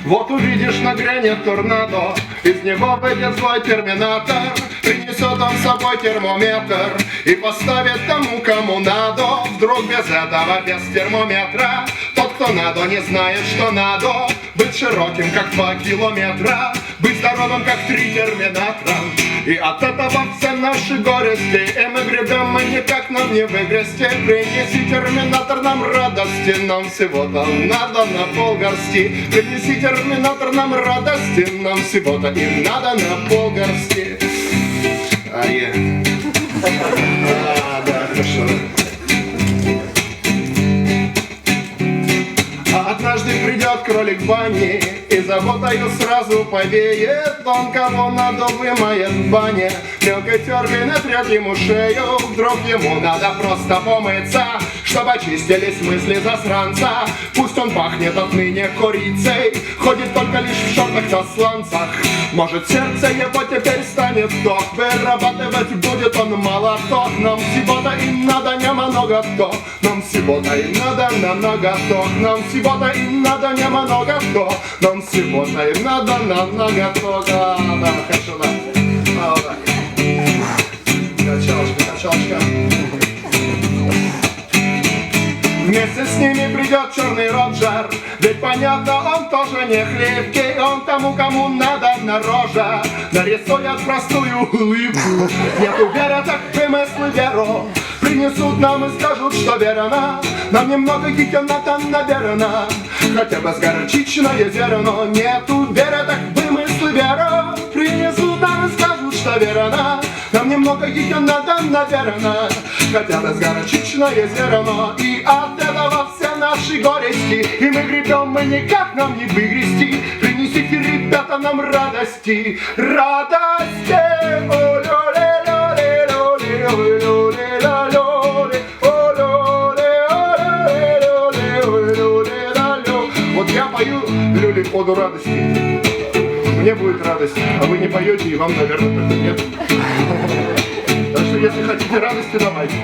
Вот увидишь, нагрянет торнадо, из него выйдет злой терминатор. Принесет он с собой термометр и поставит тому, кому надо. Вдруг без этого, без термометра, тот, кто надо, не знает, что надо. Быть широким, как 2 километра, быть здоровым, как 3 терминатора. И от этого все наши горести, и мы гребем, мы никак нам не выгрести. Принеси терминатор нам радости, нам всего-то надо на полгорсти. Принеси терминатор нам радости, нам всего-то и надо на полгорсти. Да, хорошо. Однажды придет кролик в бане, и заботою сразу повеет. Он кого надо вымоет в бане, мелкой теркой натрет ему шею. Вдруг ему надо просто помыться, чтобы очистились мысли засранца. Пусть он пахнет отныне курицей, ходит только лишь в шортах-засланцах. Может, сердце его теперь станет ток, вырабатывать будет он молоток. Нам всего-то и надо немного то, нам всего-то и надо намного то, нам всего-то и надо немного то, нам всего-то и надо намного то. Да, хорошо, да. Вот так. Качалочка. Вместе с ними придет черный Роджер, ведь понятно, он тоже не хлипкий. Он тому, кому надо на роже, нарисует простую улыбку. Нету веры, так вымыслы веру принесут нам и скажут, что верно. Нам немного гигиената наверно, хотя бы с горчичное зерно. Нету веры, так вымыслы веру принесут нам и скажут, что верно. Нам немного гигиената наверно, хотя бы с горчичное зерно. И от этого все наши горести, и мы гребем, мы никак нам не выгрести. Принесите, ребята, нам радости, радости. Вот я пою люли оду радости, мне будет радость, а вы не поете, и вам, наверное, только нет. Так что, если хотите радости, давайте.